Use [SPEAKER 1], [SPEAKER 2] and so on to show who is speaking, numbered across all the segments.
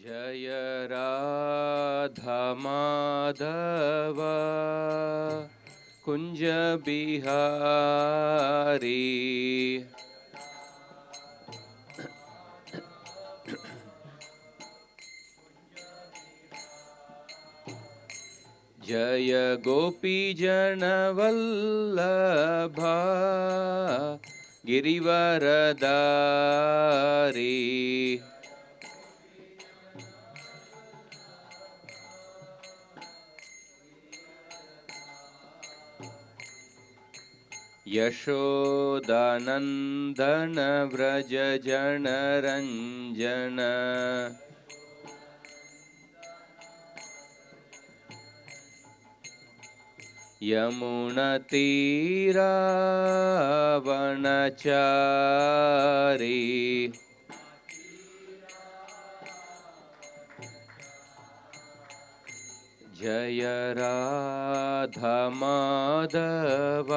[SPEAKER 1] जय राधा माधव कुंज बिहारी जय गोपी जन वल्लभा गिरिवरदारी यशोदानंदन व्रज जन रंजन यमुनतीरावनचारी जय राधा माधव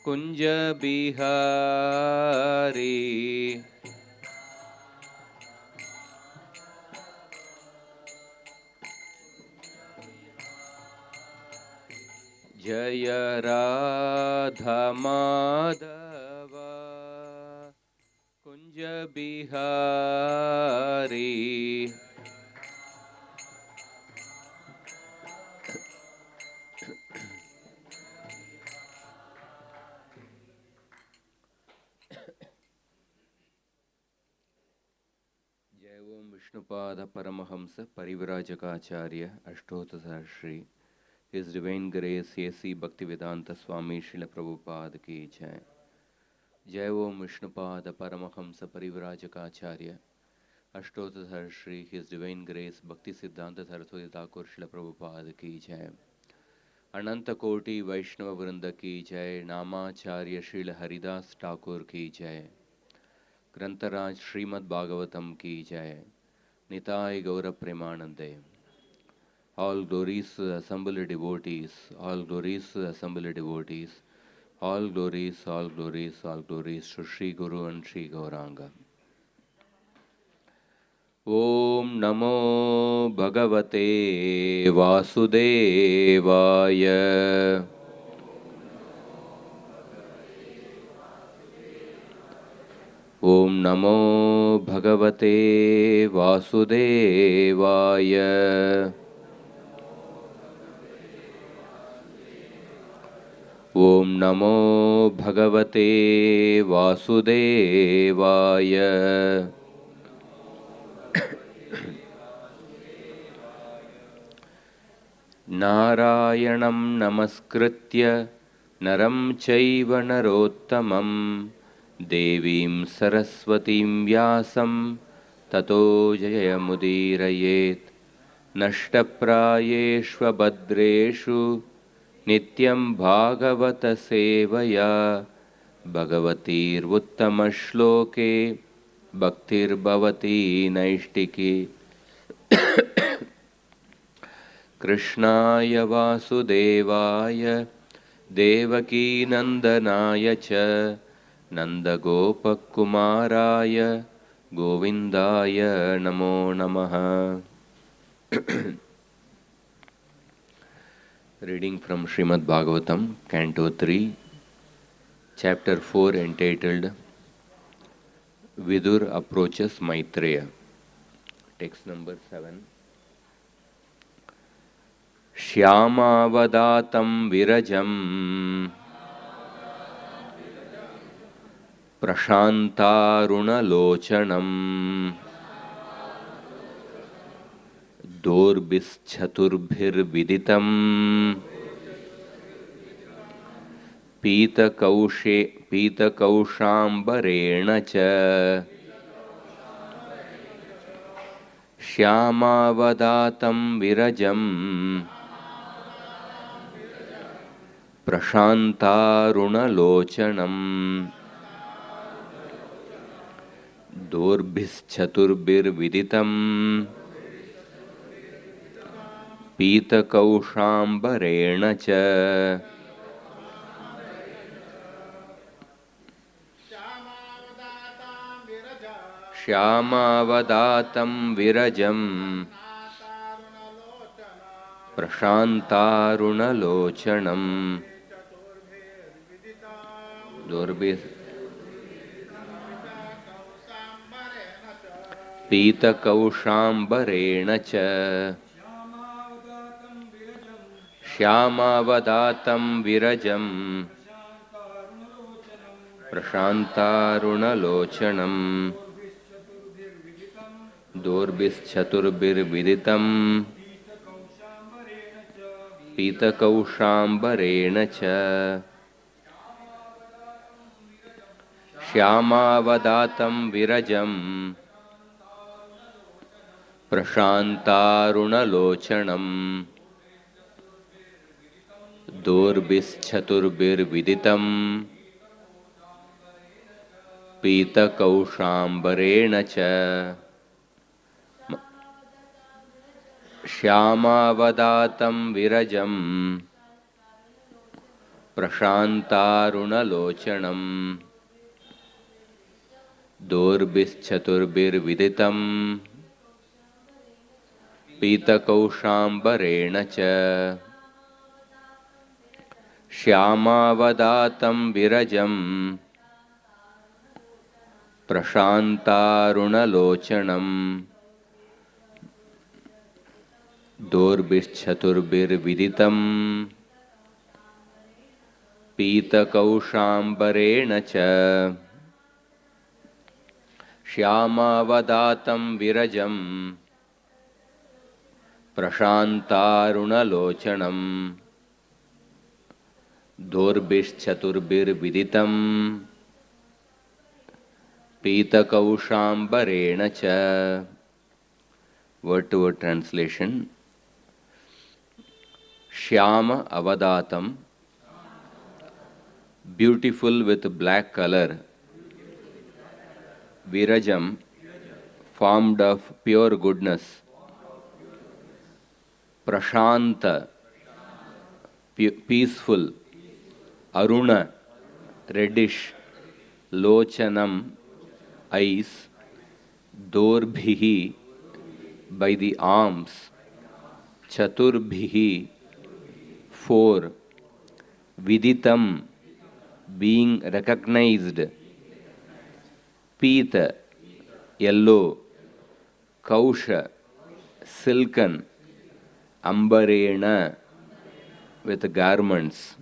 [SPEAKER 1] कुंज बिहारी जय राधा माधव कुंज बिहारी जय ओम Vishnupad Paramhans परिव्राजकाचार्य अष्टोत्तर Shri His Divine Grace A.C. Bhaktivedanta Swami Srila Prabhupada ki jai. Jai Om Vishnupada Paramahamsa Parivrajaka Ashtotadhar Shri His Divine Grace Bhakti Siddhanta Saraswati Thakur Srila Prabhupada ki jai. Ananta Koti Vaishnava Vrinda ki jai. Namacharya Srila Haridas Thakur ki jai. Grantaraj Srimad Bhagavatam ki jai. Nitai Gaura Premanande. All glories to the assembled devotees, all glories to the assembled devotees, all glories, all glories, all glories to Sri Guru and Sri Gauranga. Om Namo Bhagavate Vasudevaya. Om Namo Bhagavate Vasudevaya. Om Namo Bhagavate Vasudevaya. Narayanam Namaskritya Naram Chaiva Narottamam Devim Saraswatim Vyasam Tato Jayamudirayet Nashtaprayeshva Badreshu Nityam Bhagavata Sevaya Bhagavatir Uttamashloke Bhaktir Bhavati Naishtiki Krishnaya Vasudevaya Devaki Nandanaya Cha Nandagopakumaraya Govindaya Namo Namaha. Reading from Srimad Bhagavatam, Canto 3, Chapter 4, entitled Vidur Approaches Maitreya. Text number 7. Shyamavadatam Virajam Prashantarunalochanam Dorbischaturбhirviditam Pītakauṣambarena ca Shyamavadatam Virajam Prashantarunalochanam Dorbischaturбhirviditam Pītakauṣambarena ca. श्यामावदातं विरजं प्रशान्तारुणलोचनं पीतकौशाम्बरेण च श्यामावदातं विरजं प्रशान्तारुणलोचनं दोर्भिश्चतुर्भिर्विदितं पीतकौशाम्बरेण च श्यामावदातं विरजं प्रशान्तारुणलोचनं दोर्भिश्चतुर्भिर्विदितं पीतकौशाम्बरेण च श्यामावदातं विरजं प्रशान्तारुणलोचनं दोर्भिश्चतुर्भिर्विदितं पीतकौशाम्बरेण च श्यामावदातं विरजं प्रशान्तारुणलोचनं दोर्भिश्चतुर्भिर्विदितं पीतकौशाम्बरेण च श्यामावदातं विरजं प्रशान्तारुणलोचनं दोर्भिश्चतुर्भिर्विदितं पीतकौशाम्बरेण च. Word to word translation. Shyama avadatam, beautiful with black color. Virajam, formed of pure goodness. Prashanta, peaceful. Aruna, reddish. Lochanam, eyes. Dorbhihi, by the arms. Chaturbhihi, four. Viditam, being recognized. Pita, yellow. Kausha, silken. Ambarena, with garments.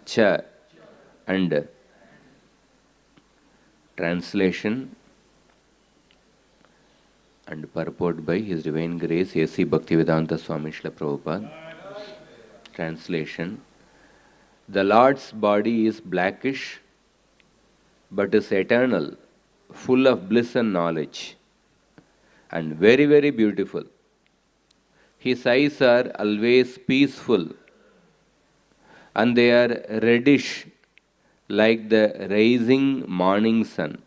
[SPEAKER 1] Cha, and. Translation and purport by His Divine Grace A.C. Bhaktivedanta Swami Srila Prabhupada. Translation. The Lord's body is blackish but is eternal, full of bliss and knowledge, and very, very beautiful. His eyes are always peaceful, and they are reddish like the rising morning sun.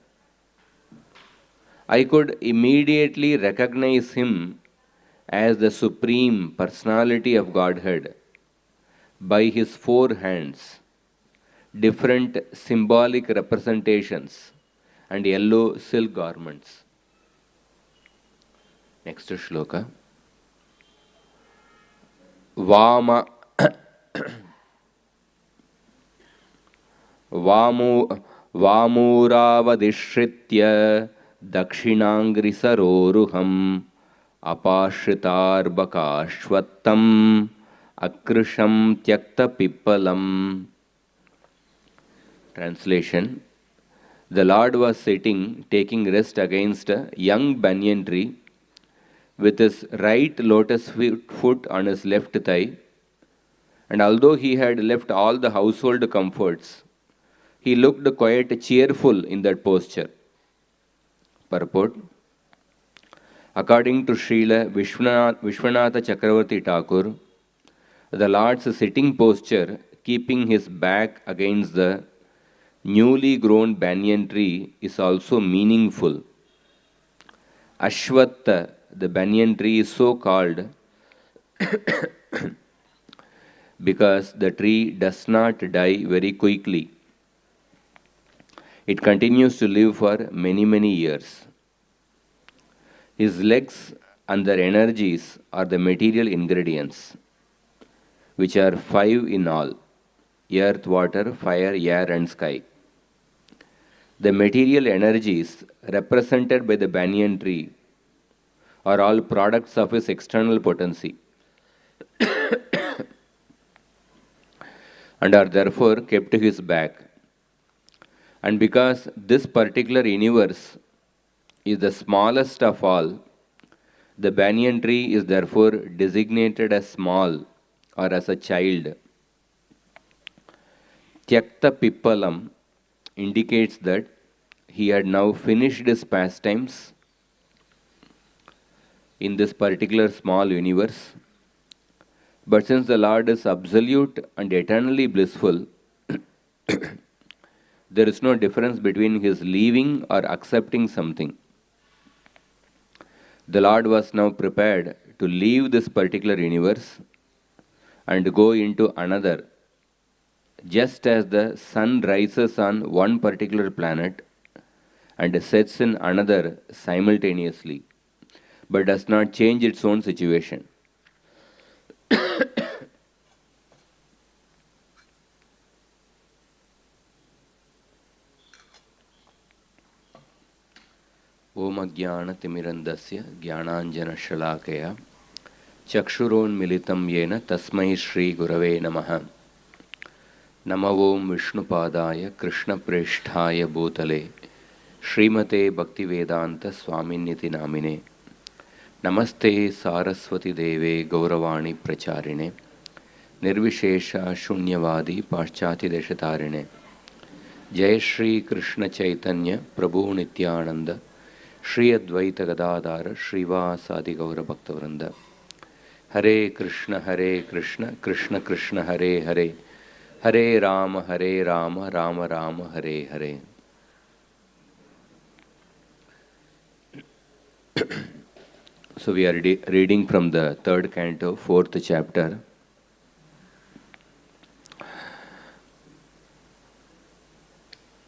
[SPEAKER 1] I could immediately recognize him as the Supreme Personality of Godhead by his four hands, different symbolic representations, and yellow silk garments. Next shloka. Vama Vamuravadishritya Dakshinangrisaroruham Apashritarbakashvattam Akrisham Tyakta Pippalam. Translation. The Lord was sitting, taking rest against a young banyan tree, with his right lotus foot on his left thigh, and although he had left all the household comforts, he looked quite cheerful in that posture. Purport. According to Srila Vishwanatha Chakravarti Thakur, the Lord's sitting posture, keeping his back against the newly grown banyan tree, is also meaningful. Ashwattha, the banyan tree, is so called because the tree does not die very quickly. It continues to live for many, many years. His legs and their energies are the material ingredients, which are five in all: earth, water, fire, air, and sky. The material energies represented by the banyan tree are all products of his external potency and are therefore kept to his back. And because this particular universe is the smallest of all, the banyan tree is therefore designated as small or as a child. Tyakta Pippalam indicates that he had now finished his pastimes in this particular small universe. But since the Lord is absolute and eternally blissful, there is no difference between his leaving or accepting something. The Lord was now prepared to leave this particular universe and go into another, just as the sun rises on one particular planet and sets in another simultaneously, but does not change its own situation. Om Ajnana-timirandasya Jnananjana-shalakaya Chakshuronmilitam yena tasmai Shri Gurave Namaha. Nama Om Vishnupadaya Krishna Presthaya Bhutale Srimate Bhaktivedanta Swaminiti Namine. Namaste Saraswati Deve Gauravani Pracharine Nirvishesha Shunyavadi Paschati Deshatarine. Jai Shri Krishna Chaitanya Prabhu Nityananda Shri Advaita Gadadhara Srivasadi Gaura Bhaktavranda. Hare Krishna Krishna Krishna Hare Hare Hare Rama Rama Rama Hare Hare. So we are reading from the third canto, fourth chapter.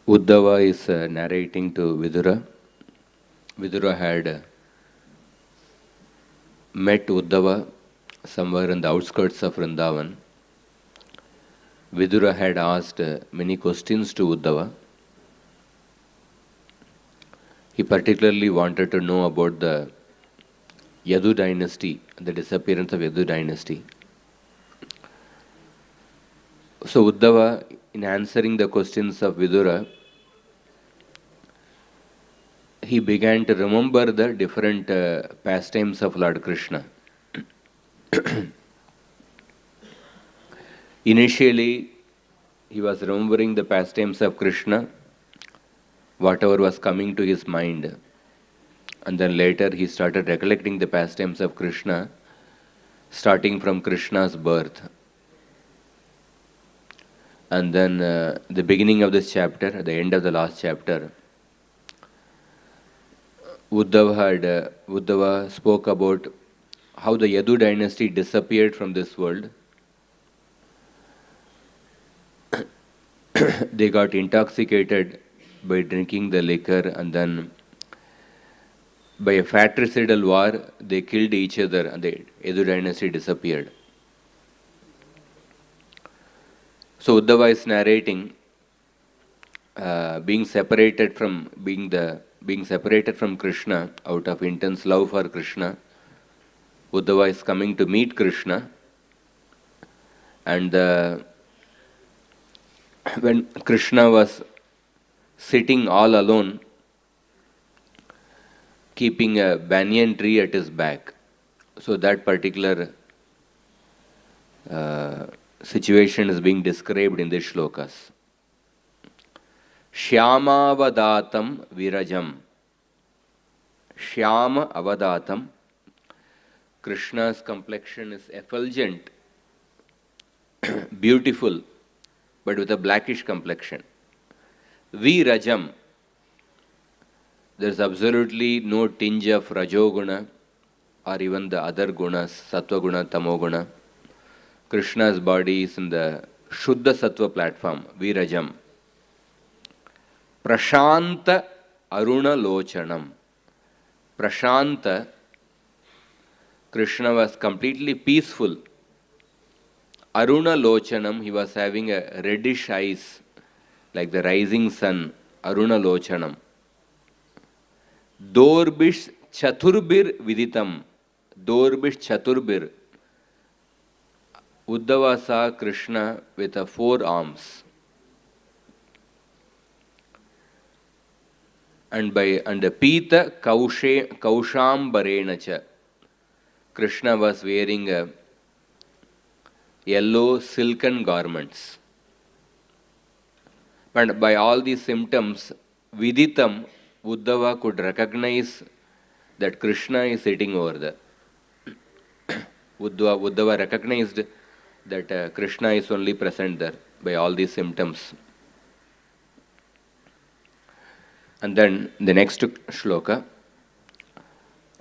[SPEAKER 1] Uddhava is narrating to Vidura. Vidura had met Uddhava somewhere in the outskirts of Vrindavan. Vidura had asked many questions to Uddhava. He particularly wanted to know about the Yadu dynasty, the disappearance of Yadu dynasty. So Uddhava, in answering the questions of Vidura, he began to remember the different pastimes of Lord Krishna. Initially, he was remembering the pastimes of Krishna, whatever was coming to his mind. And then later he started recollecting the pastimes of Krishna, starting from Krishna's birth. And then the beginning of this chapter, at the end of the last chapter, Uddhava spoke about how the Yadu dynasty disappeared from this world. They got intoxicated by drinking the liquor, and then by a fratricidal war, they killed each other, and the Yadu dynasty disappeared. So Uddhava is narrating being separated from Krishna out of intense love for Krishna. Uddhava is coming to meet Krishna, and when Krishna was sitting all alone, keeping a banyan tree at his back. So that particular situation is being described in these shlokas. Shyama avadatam virajam. Shyama avadatam. Krishna's complexion is effulgent, beautiful, but with a blackish complexion. Virajam. There is absolutely no tinge of Rajoguna or even the other gunas, Sattva Guna, Tamo Guna. Krishna's body is in the Shuddha Sattva platform, Virajam. Prashanta Aruna Lochanam. Prashanta, Krishna was completely peaceful. Aruna Lochanam, he was having a reddish eyes, like the rising sun. Aruna Lochanam. Dorbish Chaturbir Viditam. Dorbish Chaturbir. Uddhava saw Krishna with 4 arms. And the Pita Kausham Barenacha. Krishna was wearing a yellow silken garments. And by all these symptoms, Viditam, Uddhava could recognize that Krishna is sitting over there. Uddhava recognized that Krishna is only present there by all these symptoms. And then the next shloka.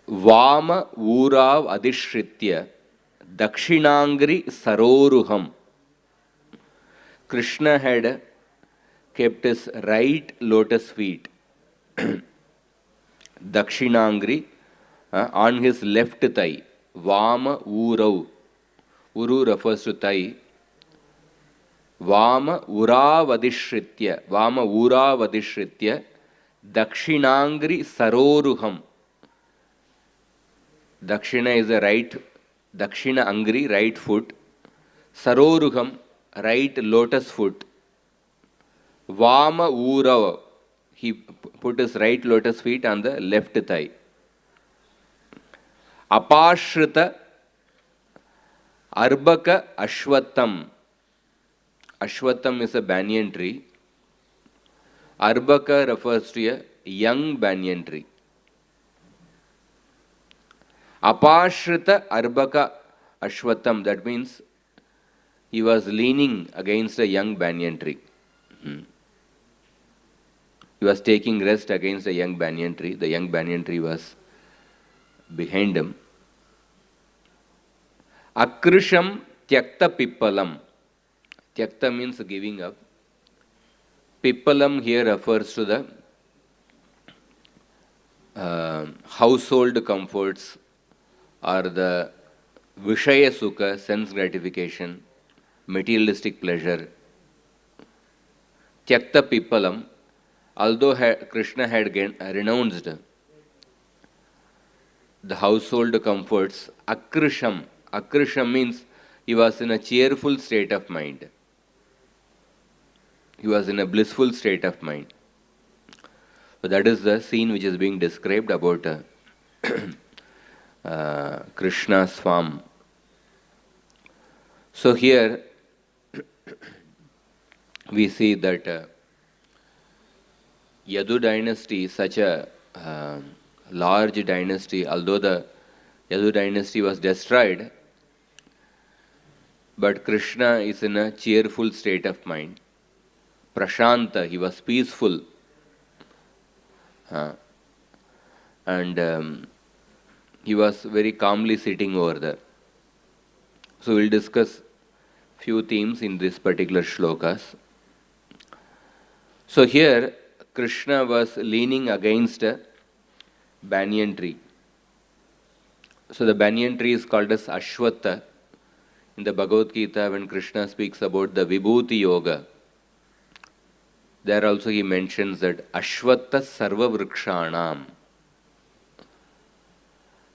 [SPEAKER 1] Vama Urav Adishritya Dakshinangri Saroruham. Krishna had kept his right lotus feet, Dakshinangri, on his left thigh. Vama Urav. Uru refers to thigh. Vama Uravadishritya. Vama Uravadishritya Dakshinangri Saroruham. Dakshina is the right, Dakshina Angri, right foot. Saroruham, right lotus foot. Vama Urav, he put his right lotus feet on the left thigh. Apashrita Arbaka Ashwatam. Ashwatam is a banyan tree. Arbaka refers to a young banyan tree. Apashrita Arbaka Ashwatam, that means he was leaning against a young banyan tree. He was taking rest against a young banyan tree. The young banyan tree was behind him. Akrisham Tyakta Pippalam. Tyakta means giving up. Pippalam here refers to the household comforts or the Vishaya Sukha, sense gratification, materialistic pleasure. Tyakta Pippalam, although Krishna had renounced the household comforts, Akrisham. Akrisham means he was in a cheerful state of mind. He was in a blissful state of mind. So that is the scene which is being described about Krishna's farm. So here we see that Yadu dynasty is such a large dynasty. Although the Yadu dynasty was destroyed, but Krishna is in a cheerful state of mind. Prashanta, he was peaceful. And he was very calmly sitting over there. So we'll discuss few themes in this particular shlokas. So here Krishna was leaning against a banyan tree. So the banyan tree is called as Ashwatha. In the Bhagavad Gita, when Krishna speaks about the Vibhuti Yoga, there also he mentions that Ashwatha Sarva Vrikshanam.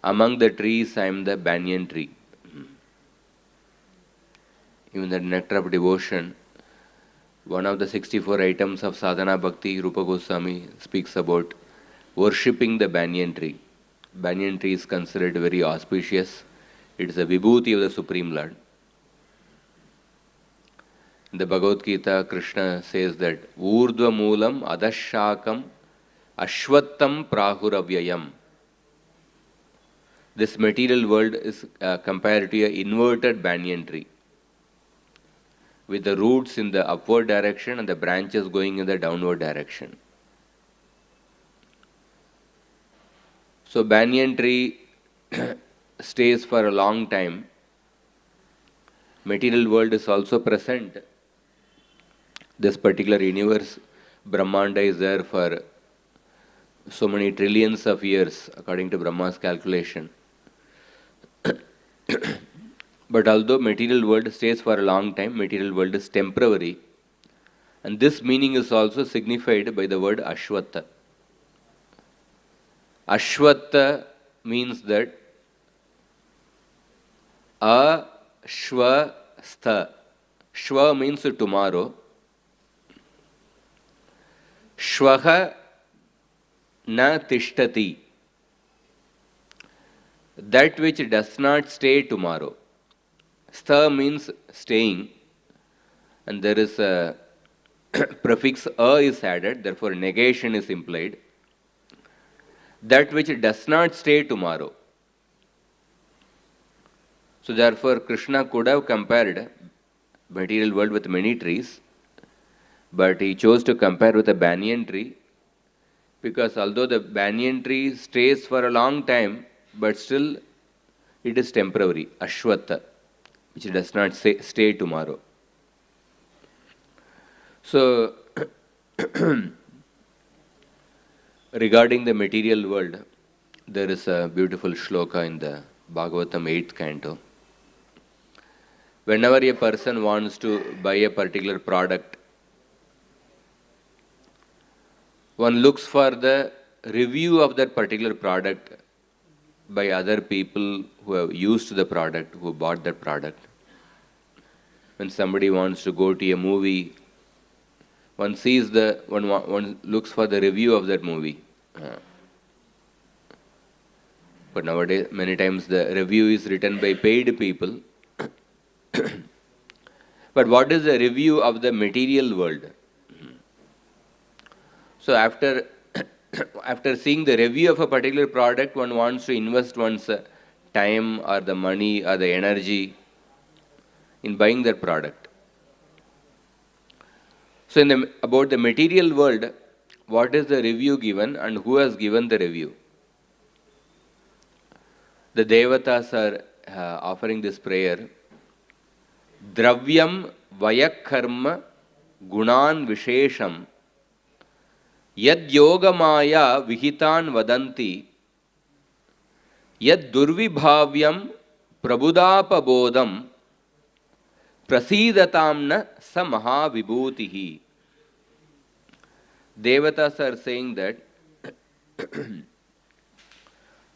[SPEAKER 1] Among the trees, I am the banyan tree. Even the nectar of devotion, one of the 64 items of sadhana bhakti, Rupa Goswami speaks about worshipping the banyan tree. Banyan tree is considered very auspicious. It is a vibhuti of the Supreme Lord. In the Bhagavad Gita, Krishna says that Urdhva Moolam Adashakam Ashwattam Prahuravyayam. This material world is compared to an inverted banyan tree, with the roots in the upward direction and the branches going in the downward direction. So banyan tree stays for a long time. Material world is also present. This particular universe, Brahmanda, is there for so many trillions of years, according to Brahma's calculation. But although material world stays for a long time, material world is temporary. And this meaning is also signified by the word Ashwata. Ashwata means that Ashwastha. Shwa means tomorrow. Shwaha na tishtati. That which does not stay tomorrow. Stha means staying, and there is a prefix a is added, therefore negation is implied. That which does not stay tomorrow. So therefore Krishna could have compared material world with many trees, but he chose to compare with a banyan tree, because although the banyan tree stays for a long time, but still it is temporary, Ashwata, which does not stay tomorrow. So, regarding the material world, there is a beautiful shloka in the Bhagavatam 8th canto. Whenever a person wants to buy a particular product, one looks for the review of that particular product by other people who have used the product, who bought that product. When somebody wants to go to a movie, one looks for the review of that movie. But nowadays, many times the review is written by paid people. But what is the review of the material world? So after seeing the review of a particular product, one wants to invest one's time or the money or the energy in buying that product. So about the material world, what is the review given and who has given the review? The Devatas are offering this prayer. Dravyam Vayakarma Gunan Vishesham Yad Yogamaya Vihitan Vadanti Yad Durvibhavyam Prabudapabodham Prasidatamna Samaha Vibhutihi. Devatas are saying that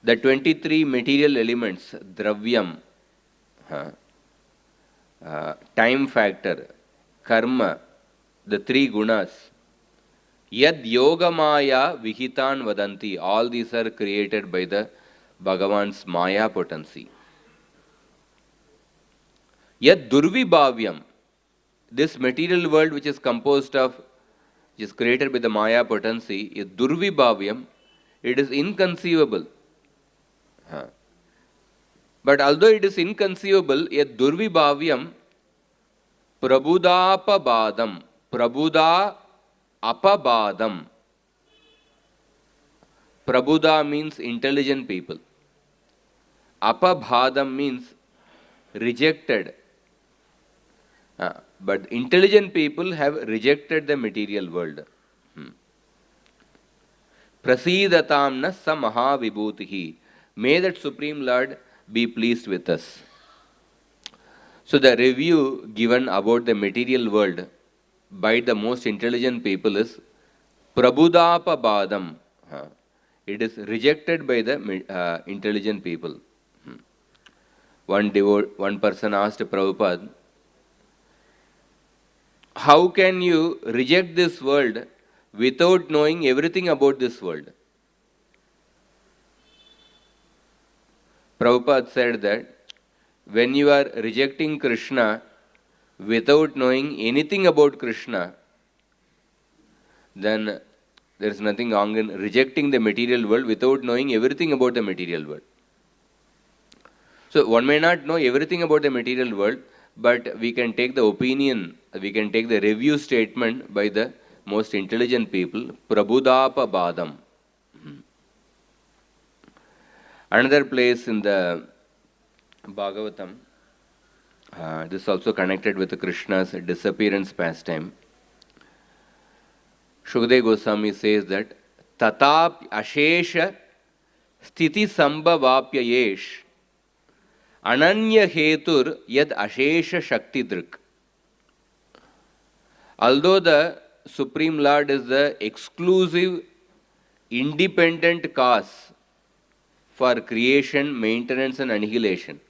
[SPEAKER 1] the 23 material elements, Dravyam, time factor, karma, the three gunas, Yad Yogamaya Vihitan Vadanti, all these are created by the Bhagavan's Maya potency. Yad Durvibhavyam, this material world which is composed of, which is created by the Maya potency, is Durvibhavyam, it is inconceivable. But although it is inconceivable, yet Durvibhavyam Prabudapabadam, Prabuda Apabadam. Prabuda means intelligent people. Apabhadam means rejected. But intelligent people have rejected the material world. Prasidatamna samaha vibhutihi. May that Supreme Lord be pleased with us. So the review given about the material world by the most intelligent people is Prabudapabadam. It is rejected by the intelligent people. One person asked Prabhupada, how can you reject this world without knowing everything about this world? Prabhupada said that when you are rejecting Krishna without knowing anything about Krishna, then there is nothing wrong in rejecting the material world without knowing everything about the material world. So one may not know everything about the material world, but we can take the opinion, we can take the review statement by the most intelligent people, Prabhudapa Badam. Another place in the Bhagavatam, this is also connected with Krishna's disappearance pastime. Shukadeva Goswami says that tatap ashesha sthiti sambhavapyayesh ananya hetur yad ashesha shakti drik. Although the Supreme Lord is the exclusive, independent cause for creation, maintenance and annihilation,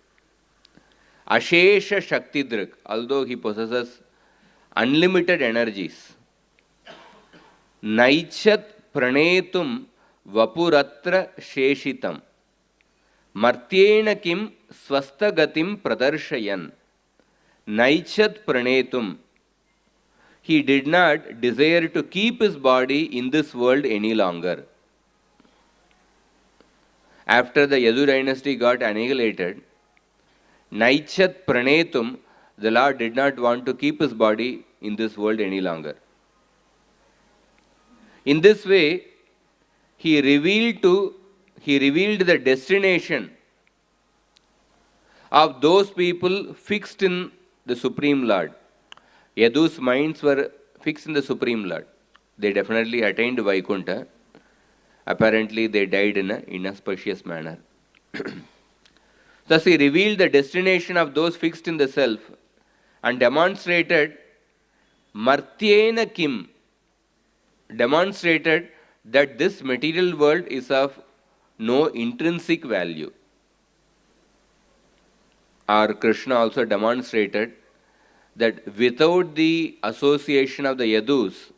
[SPEAKER 1] Ashesha Shakti Drik, although he possesses unlimited energies, Naichat Pranetum Vapuratra Sheshitam, Martyena Kim Swastagatim Pradarshayan, Naichat Pranetum, he did not desire to keep his body in this world any longer. After the Yadu dynasty got annihilated, Naichat Pranetum, the Lord did not want to keep his body in this world any longer. In this way, he revealed the destination of those people fixed in the Supreme Lord. Yadu's minds were fixed in the Supreme Lord. They definitely attained Vaikuntha. Apparently, they died in an inauspicious manner. Thus, he revealed the destination of those fixed in the self and demonstrated Martyena Kim, demonstrated that this material world is of no intrinsic value. Or Krishna also demonstrated that without the association of the Yadus,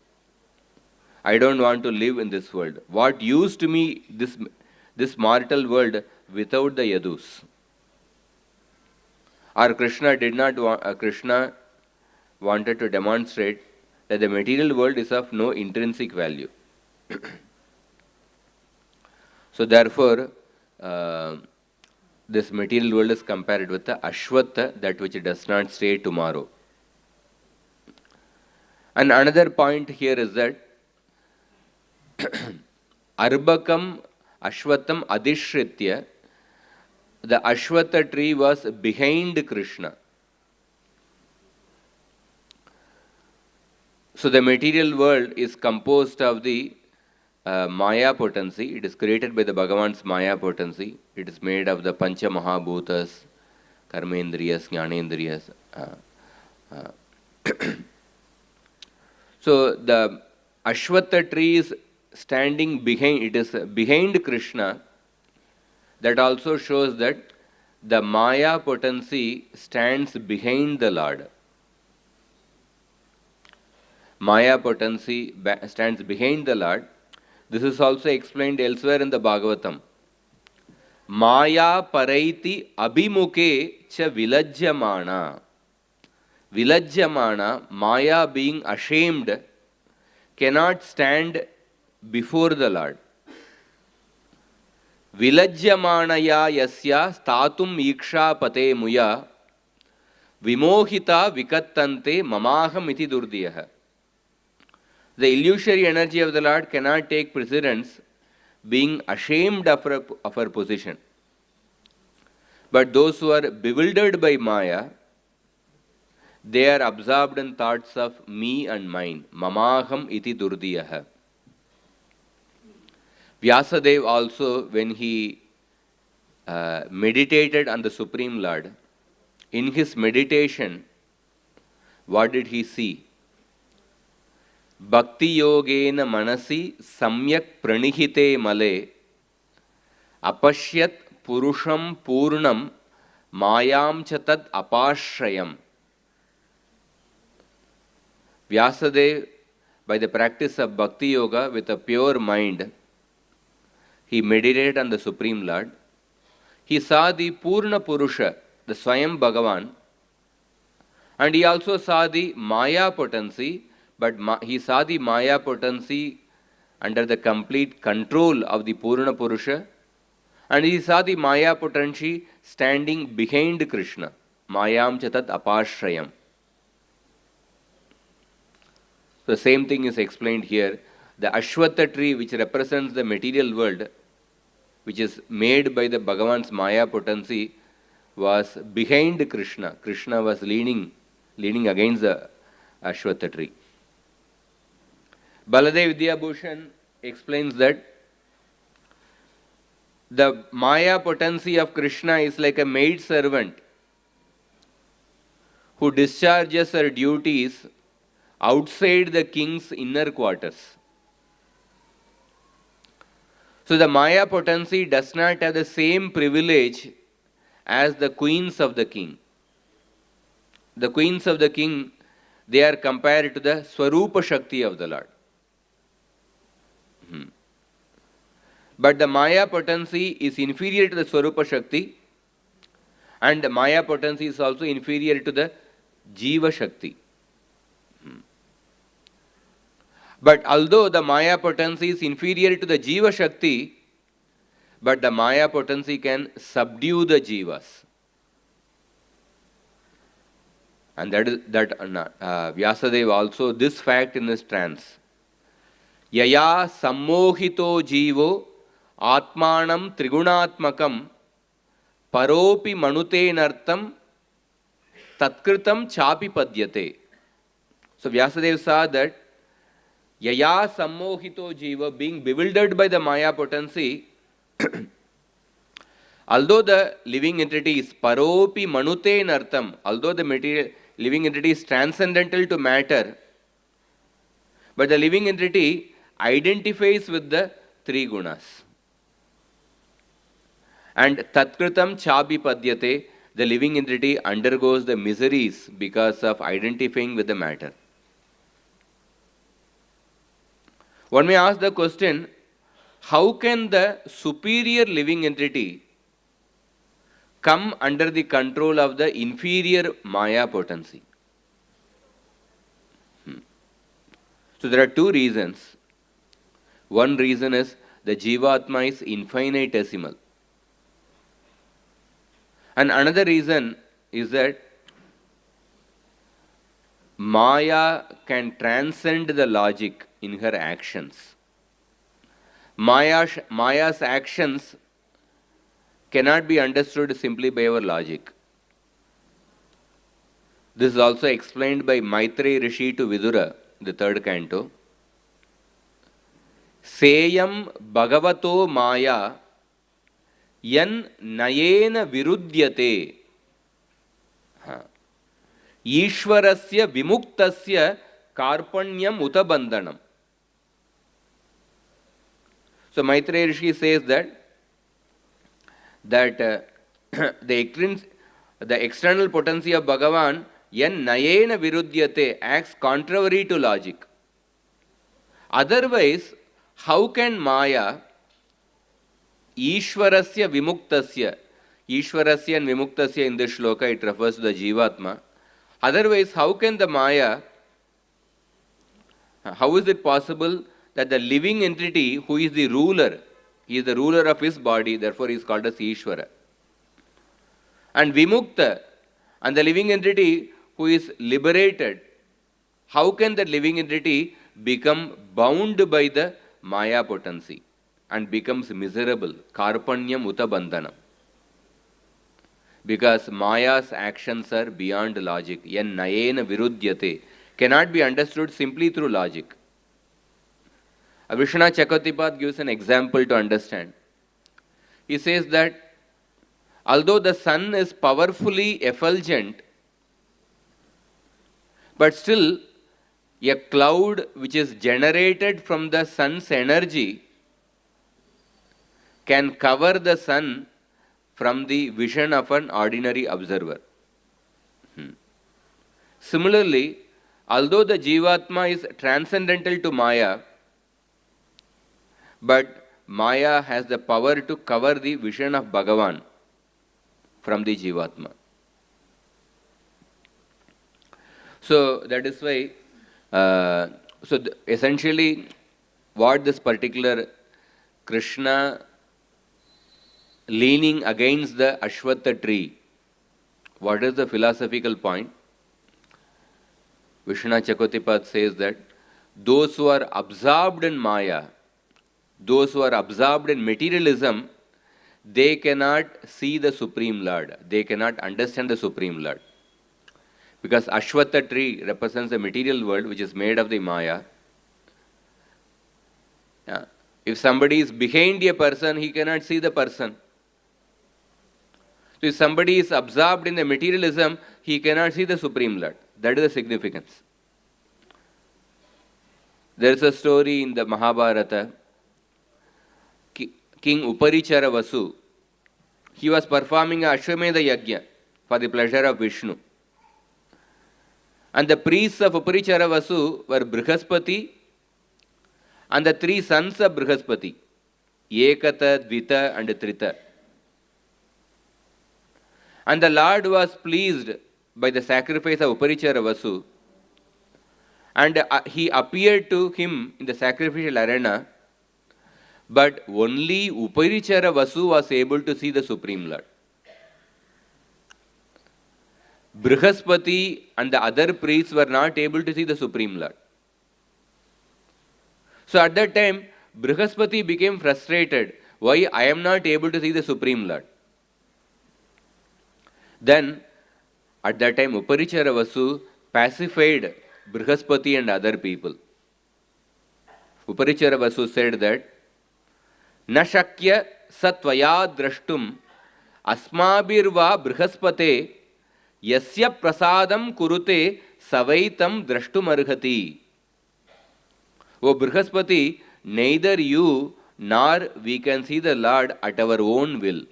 [SPEAKER 1] I don't want to live in this world. What use to me this mortal world without the Yadus? Or Krishna wanted to demonstrate that the material world is of no intrinsic value. So therefore, this material world is compared with the Ashwata, that which does not stay tomorrow. And another point here is that Arbakam Ashwatam Adishritya, the Ashwata tree was behind Krishna. So the material world is composed of the Maya potency. It is created by the Bhagavan's Maya potency. It is made of the Pancha Mahabhutas, Karmendriyas, Jnanendriyas. So the Ashwata tree is standing behind, it is behind Krishna. That also shows that the Maya potency stands behind the Lord. Maya potency stands behind the Lord. This is also explained elsewhere in the Bhagavatam. Maya paraiti abhimuke cha vilajyamana. Vilajyamana, Maya being ashamed, cannot stand before the Lord. Vilajyamanaya yasya statum iksha pate muya vimohita vikattante mamaham iti durdiyah. The illusory energy of the Lord cannot take precedence, being ashamed of her position. But those who are bewildered by Maya, they are absorbed in thoughts of me and mine. Mamaham iti durdiyah. Vyasadeva also, when he meditated on the Supreme Lord, in his meditation, what did he see? Bhakti yogena manasi samyak pranihite male apashyat purusham purnam mayam chatat apashrayam. Vyasadeva, by the practice of Bhakti Yoga with a pure mind, he meditated on the Supreme Lord. He saw the Purna Purusha, the Swayam Bhagavan, and he also saw the Maya potency, but he saw the Maya potency under the complete control of the Purna Purusha, and he saw the Maya potency standing behind Krishna. Mayam chatat apashrayam. The same thing is explained here. The Ashwata tree, which represents the material world, which is made by the Bhagavan's Maya potency, was behind Krishna. Krishna was leaning against the Ashwata tree. Baladev Vidyabhushan explains that the Maya potency of Krishna is like a maid servant who discharges her duties outside the king's inner quarters. So the Maya potency does not have the same privilege as the queens of the king. The queens of the king, they are compared to the Swarupa Shakti of the Lord. But the Maya potency is inferior to the Swarupa Shakti, and the Maya potency is also inferior to the Jiva Shakti. But although the Maya potency is inferior to the Jiva Shakti, but the Maya potency can subdue the Jivas. And Vyasadeva also this fact in his trance. Yaya sammohito jivo atmanam trigunatmakam paropi manute nartam tatkritam chapi padyate. So Vyasadeva saw that Yaya sammohito jiva, being bewildered by the Maya potency, although the living entity is paropi manute nartam, although the material living entity is transcendental to matter, but the living entity identifies with the three gunas. And tatkritam chapi padyate, the living entity undergoes the miseries because of identifying with the matter. One may ask the question, how can the superior living entity come under the control of the inferior Maya potency? So there are two reasons. One reason is the Jivatma is infinitesimal. And another reason is that Maya can transcend the logic in her actions. Maya's actions cannot be understood simply by our logic. This is also explained by Maitreya Rishi to Vidura, the third canto. Seyam Bhagavato Maya yan nayena virudyate Ishvarasya vimuktasya karpanyam utabandhanam. So Maitreya Rishi says that the external potency of Bhagavan yan nayena virudyate acts contrary to logic. Otherwise, how can Maya Ishvarasya vimuktasya, Ishvarasya and vimuktasya in this shloka, it refers to the Jivatma. Otherwise, how can the Maya, how is it possible that the living entity who is the ruler, he is the ruler of his body, therefore he is called as Ishvara. And Vimukta, and the living entity who is liberated, how can that living entity become bound by the Maya potency and becomes miserable? Karpanyam utabandhanam. Because Maya's actions are beyond logic. Yan nayena virudyate cannot be understood simply through logic. Vishwanath Chakravarti gives an example to understand. He says that although the sun is powerfully effulgent, but still a cloud which is generated from the sun's energy can cover the sun from the vision of an ordinary observer. Similarly, although the Jivatma is transcendental to Maya, but Maya has the power to cover the vision of Bhagavan from the Jivatma. So that is why, essentially what this particular Krishna leaning against the Ashwatha tree, what is the philosophical point? Vishwanath Chakravarti says that those who are absorbed in Maya, those who are absorbed in materialism, they cannot see the Supreme Lord. They cannot understand the Supreme Lord. Because Ashwatha tree represents the material world which is made of the Maya. Yeah. If somebody is behind a person, he cannot see the person. So if somebody is absorbed in the materialism, he cannot see the Supreme Lord. That is the significance. There is a story in the Mahabharata. King Uparichara Vasu, he was performing a Ashwamedha Yajna for the pleasure of Vishnu. And the priests of Uparichara Vasu were Brihaspati and the three sons of Brihaspati, Ekata, Dvita and Trita. And the Lord was pleased by the sacrifice of Uparichara Vasu, and he appeared to him in the sacrificial arena, but only Uparichara Vasu was able to see the Supreme Lord. Brihaspati and the other priests were not able to see the Supreme Lord. So at that time, Brihaspati became frustrated. Why I am not able to see the Supreme Lord? Then, at that time, Uparichara Vasu pacified Brihaspati and other people. Uparichara Vasu said that, Na shakya satvaya drashtum asmabirva Brihaspate yasya prasadam kurute savaitam drashtum arhati. O Brihaspati, neither you nor we can see the Lord at our own will.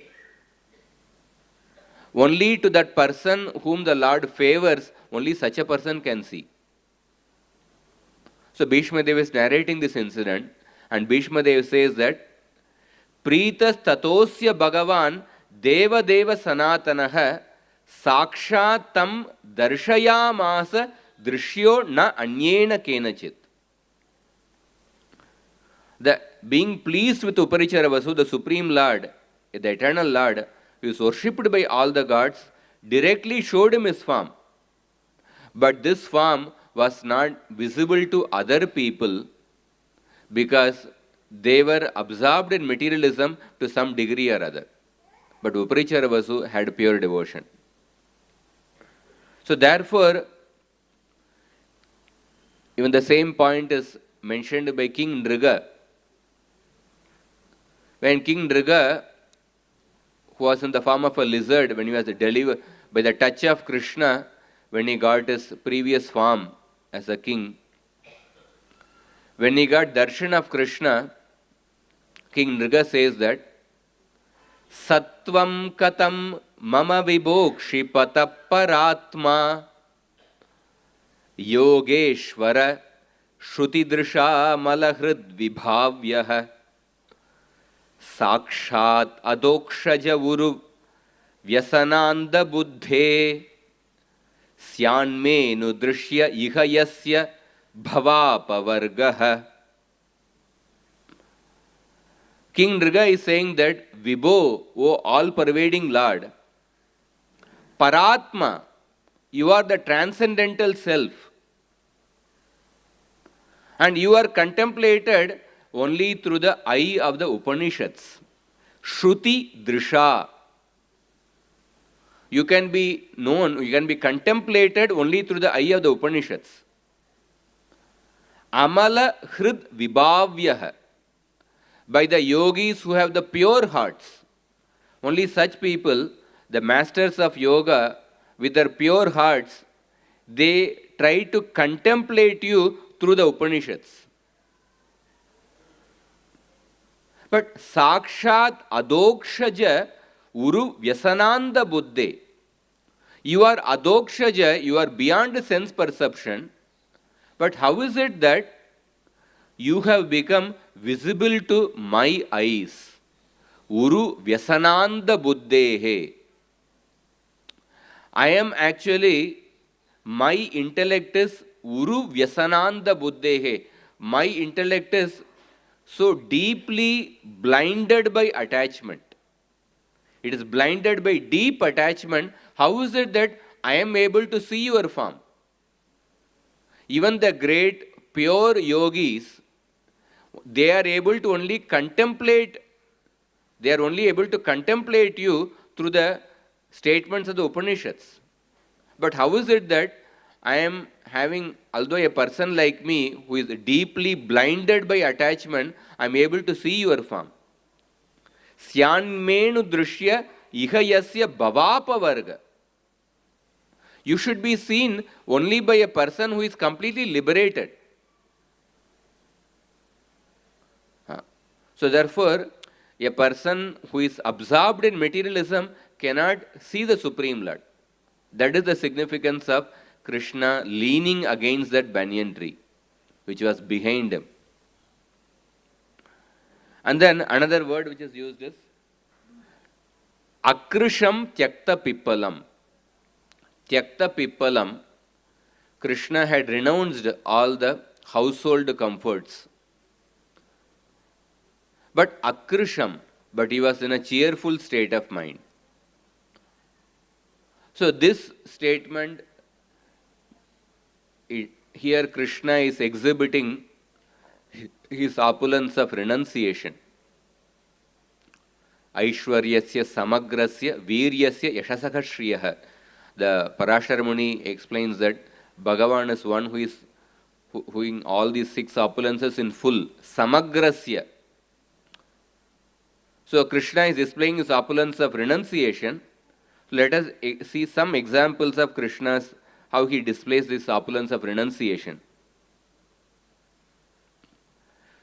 [SPEAKER 1] Only to that person whom the Lord favors, only such a person can see. So Bhishma Dev is narrating this incident, and Bhishma Dev says that Pritas tatosya Bhagavan Deva Deva Sanatanaha Sakshatam Darshayamasa Drishyo Na Anyena Kenachit. The being pleased with Uparichara Vasu, the Supreme Lord, the Eternal Lord, who is worshipped by all the gods, directly showed him his form. But this form was not visible to other people because they were absorbed in materialism to some degree or other. But Uparichara Vasu had pure devotion. So therefore, even the same point is mentioned by King Nriga. When King Nriga, who was in the form of a lizard, when he was delivered by the touch of Krishna, when he got his previous form as a king, when he got darshan of Krishna, King Nriga says that, Sattvam katam mama vibhokshi pataparatma yogeshvara shrutidrisha malahrid vibhavyah Sakshat adokshaja uru vyasananda buddhe syanme nudrishya ihayasya bhavapavargah. King Nriga is saying that Vibho, O all-pervading Lord, Paratma, you are the transcendental self, and you are contemplated only through the eye of the Upanishads. Shruti Drisha. You can be known, you can be contemplated only through the eye of the Upanishads. Amala Hrid Vibhavyah. By the yogis who have the pure hearts. Only such people, the masters of yoga, with their pure hearts, they try to contemplate you through the Upanishads. But Sakshat Adokshaja Uru Vyasananda Buddhe. You are Adokshaja, you are beyond sense perception. But how is it that you have become visible to my eyes? Uru Vyasananda Buddhehe. I am actually, my intellect is Uru Vyasananda Buddhehe. My intellect is so deeply blinded by attachment. It is blinded by deep attachment. How is it that I am able to see your form? Even the great pure yogis, they are able to only contemplate, they are only able to contemplate you through the statements of the Upanishads. But how is it that I am having although a person like me who is deeply blinded by attachment, I am able to see your form. Syanmenu drushya ihayasya bhavapa varga. You should be seen only by a person who is completely liberated. So therefore, a person who is absorbed in materialism cannot see the Supreme Lord. That is the significance of Krishna leaning against that banyan tree, which was behind him. And then another word which is used is Akrisham Tyakta Pippalam. Tyakta Pippalam, Krishna had renounced all the household comforts. But Akrisham, but he was in a cheerful state of mind. So this statement, here Krishna is exhibiting his opulence of renunciation. Aishwaryasya samagrasya viryasya yashasakha shriyah. The Parashar Muni explains that Bhagavan is one who is in all these 6 opulences in full. Samagrasya. So Krishna is displaying his opulence of renunciation. Let us see some examples of Krishna's, how he displays this opulence of renunciation.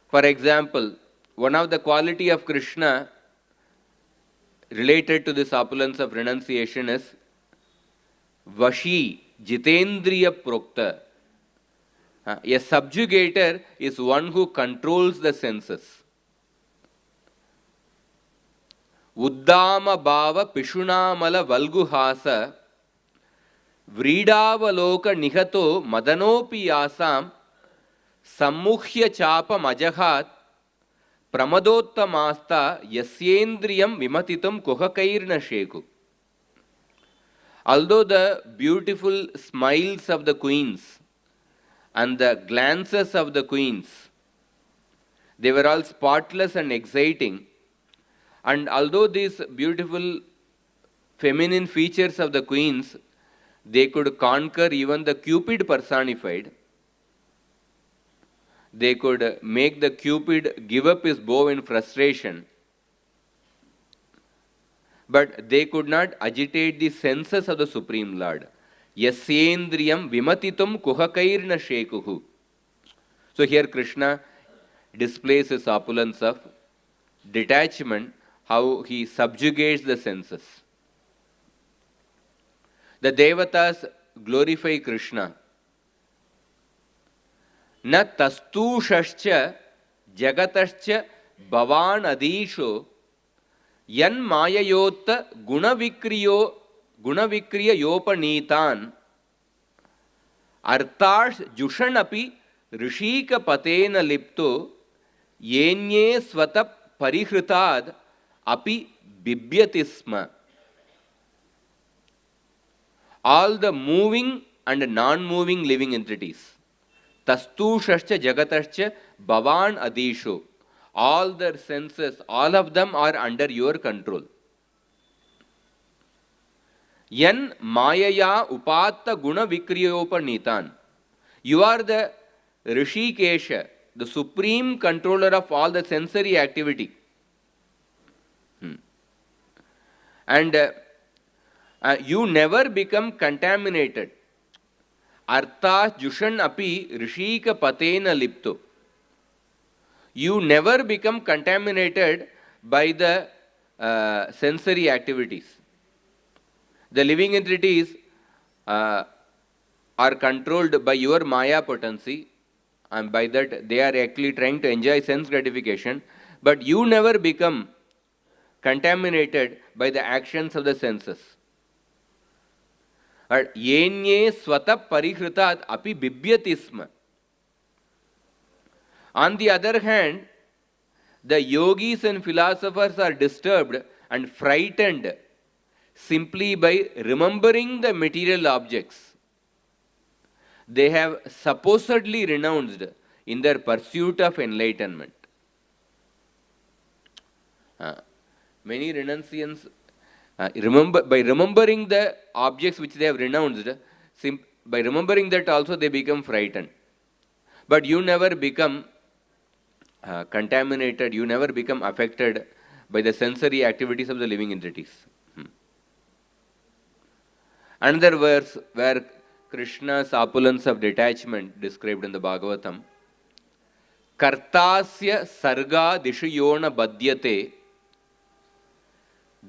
[SPEAKER 1] For example, one of the quality of Krishna related to this opulence of renunciation is Vashi, Jitendriya Prokta. A subjugator is one who controls the senses. Uddama Bhava Pishunamala Valguhasa Vridavaloka Nihato Madanopi Yasam Sammukhya Chapa Majahat Pramadottamasta Yasyendriyam Vimatitam Kuhakairna Sheku. Although the beautiful smiles of the queens and the glances of the queens, they were all spotless and exciting, and although these beautiful feminine features of the queens, they could conquer even the Cupid personified, they could make the Cupid give up his bow in frustration, but they could not agitate the senses of the Supreme Lord. Yasyendriyam vimatitum kuhakairna shekuhu. So here Krishna displays his opulence of detachment, how he subjugates the senses. The Devatas glorify Krishna. Na tastushascha jagatascha bhavan adisho yan mayayotta gunavikriya yopanitan artash jushanapi rishika patena lipto yenye swata parihritad api bibhyatisma. All the moving and non-moving living entities. Tastushascha jagatascha bhavan adisho. All their senses, all of them are under your control. Yan mayaya upatta guna vikriyopanitan. You are the Rishikesha, the supreme controller of all the sensory activity. And you never become contaminated. Artha jushan api rishika patena lipto. You never become contaminated by the sensory activities. The living entities are controlled by your Maya potency, and by that they are actually trying to enjoy sense gratification, but you never become contaminated by the actions of the senses. Yenye swata parihritat api bibhyatisma. On the other hand, the yogis and philosophers are disturbed and frightened simply by remembering the material objects they have supposedly renounced in their pursuit of enlightenment. Many renunciants by remembering the objects which they have renounced, by remembering that also they become frightened. But you never become contaminated, you never become affected by the sensory activities of the living entities. Another verse where Krishna's opulence of detachment described in the Bhagavatam, Kartasya sarga dishuyona badyate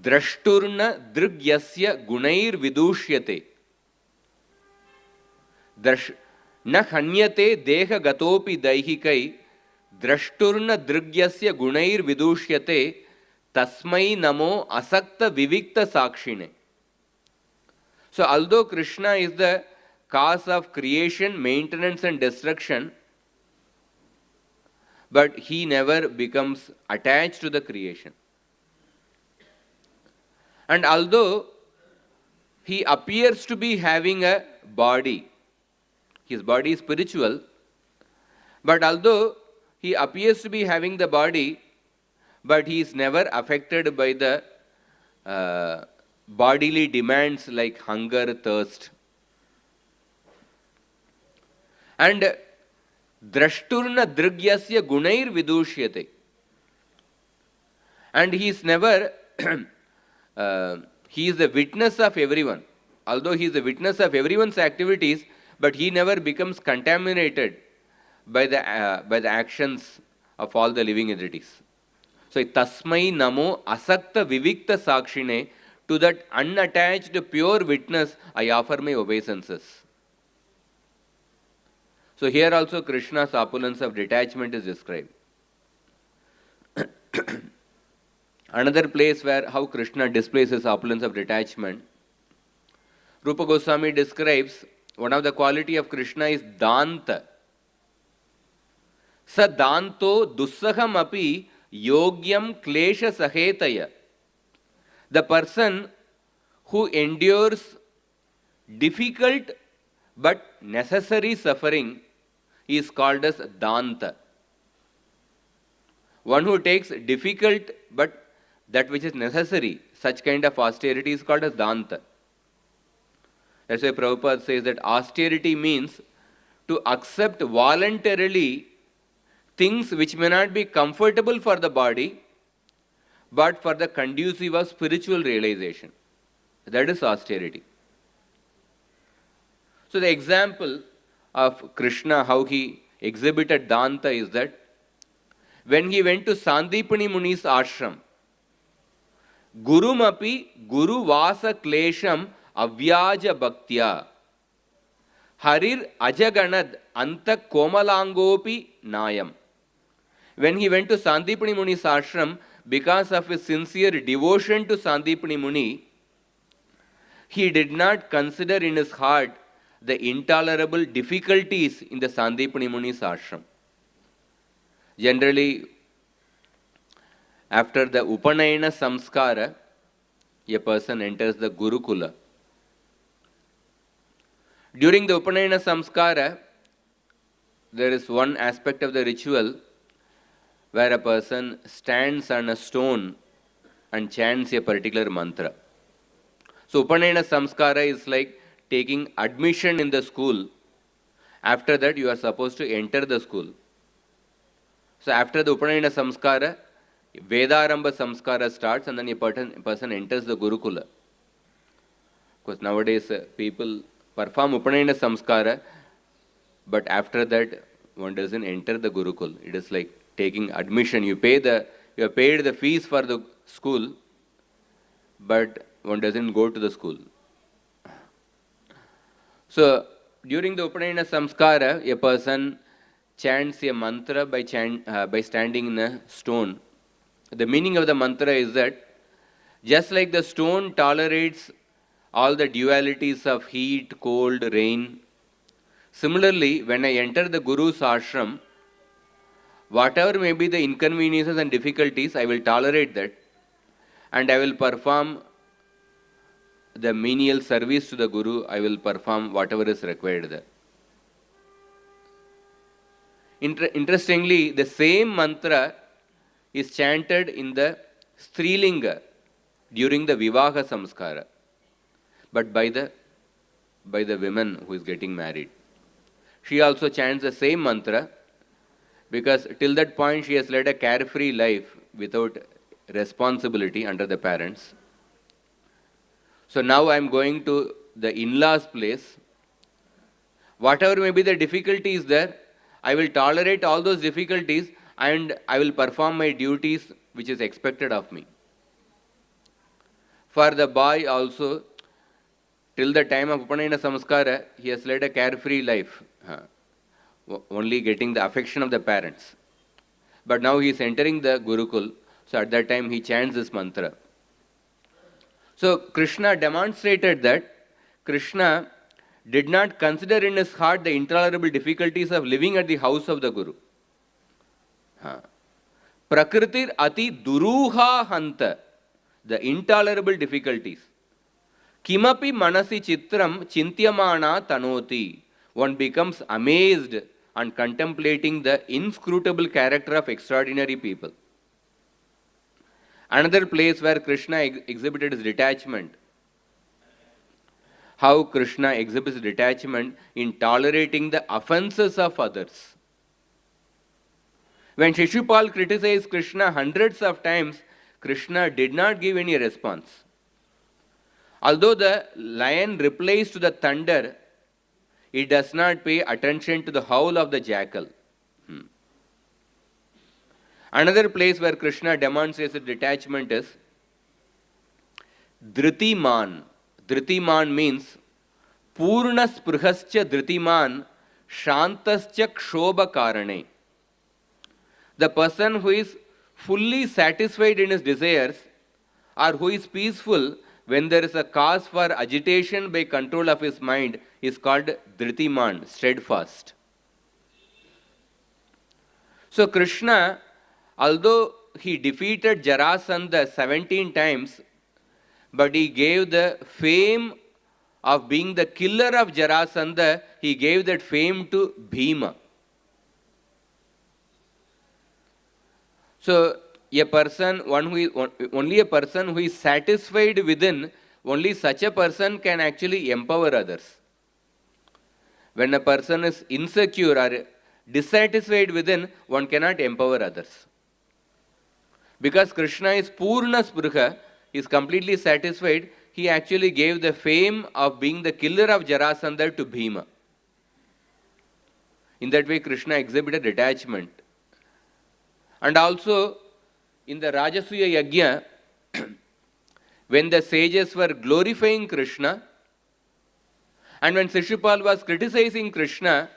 [SPEAKER 1] drashturna dryasya gunair vidushyate न हन्यते देह गतोपि दैहिकै द्रष्टुर्न दृग्यस्य गुणैर विदूष्यते तस्मै नमो असक्त विविक्त साक्षिणे. So although Krishna is the cause of creation, maintenance and destruction, but he never becomes attached to the creation. And although he appears to be having a body, his body is spiritual, but although he appears to be having the body, but he is never affected by the bodily demands like hunger, thirst. And drashturna dryasya gunair vidushyate. And he is never, he is the witness of everyone. Although he is the witness of everyone's activities, but he never becomes contaminated by the actions of all the living entities. So, tasmai namo asakta vivikta sakshine, to that unattached pure witness I offer my obeisances. So here also Krishna's opulence of detachment is described. Another place where how Krishna displays his opulence of detachment, Rupa Goswami describes one of the quality of Krishna is Danta. Sa Danto dussaham api yogyam klesha sahetaya. The person who endures difficult but necessary suffering is called as Danta. One who takes difficult but that which is necessary, such kind of austerity is called as Danta. That's why Prabhupada says that austerity means to accept voluntarily things which may not be comfortable for the body, but for the conducive of spiritual realization. That is austerity. So the example of Krishna, how he exhibited Danta is that when he went to Sandipani Muni's ashram, Gurumapi Guru Vasa Klesham Avyaja Bhaktya Harir Ajaganad Anta Komalangopi Nayam. When he went to Sandipani Muni's ashram, because of his sincere devotion to Sandipani Muni, he did not consider in his heart the intolerable difficulties in the Sandipani Muni's ashram. Generally, after the Upanayana Samskara, a person enters the Gurukula. During the Upanayana Samskara, there is one aspect of the ritual where a person stands on a stone and chants a particular mantra. So Upanayana Samskara is like taking admission in the school. After that, you are supposed to enter the school. So after the Upanayana Samskara, Vedarambha Samskara starts and then a person enters the Gurukula. Because nowadays people perform Upanayana Samskara, but after that one doesn't enter the Gurukul. It is like taking admission. You have paid the fees for the school, but one doesn't go to the school. So during the Upanayana Samskara, a person chants a mantra by standing in a stone. The meaning of the mantra is that just like the stone tolerates all the dualities of heat, cold, rain, similarly, when I enter the Guru's ashram, whatever may be the inconveniences and difficulties, I will tolerate that, and I will perform the menial service to the Guru. I will perform whatever is required there. Interestingly, the same mantra is chanted in the Strilinga during the Vivaha Samskara. But by the by the women who is getting married. She also chants the same mantra because till that point she has led a carefree life without responsibility under the parents. So now I am going to the in-laws' place. Whatever may be the difficulties there, I will tolerate all those difficulties and I will perform my duties which is expected of me. For the boy also, till the time of Upanayana Samskara, he has led a carefree life, only getting the affection of the parents. But now he is entering the Gurukul, so at that time he chants this mantra. So Krishna demonstrated that Krishna did not consider in his heart the intolerable difficulties of living at the house of the Guru. Prakritir ati duruha hanta, the intolerable difficulties. Kimapi manasi chitram chintyamana tanoti. One becomes amazed on contemplating the inscrutable character of extraordinary people. Another place where Krishna exhibited his detachment. How Krishna exhibits detachment in tolerating the offenses of others. When Shishupal criticized Krishna hundreds of times, Krishna did not give any response. Although the lion replies to the thunder, he does not pay attention to the howl of the jackal. Another place where Krishna demonstrates his detachment is Dhritiman. Dhritiman means Purna sprihascha dhritiman shantascha kshobha karane. The person who is fully satisfied in his desires or who is peaceful when there is a cause for agitation by control of his mind is called Dhritiman, steadfast. So Krishna, although he defeated Jarasandha 17 times, but he gave the fame of being the killer of Jarasandha, he gave that fame to Bhima. So a person, only a person who is satisfied within, only such a person can actually empower others. When a person is insecure or dissatisfied within, one cannot empower others. Because Krishna is Purna Spruha, he is completely satisfied, he actually gave the fame of being the killer of Jarasandha to Bhima. In that way, Krishna exhibited detachment. And also, in the Rajasuya Yajna, when the sages were glorifying Krishna, and when Shishupal was criticizing Krishna,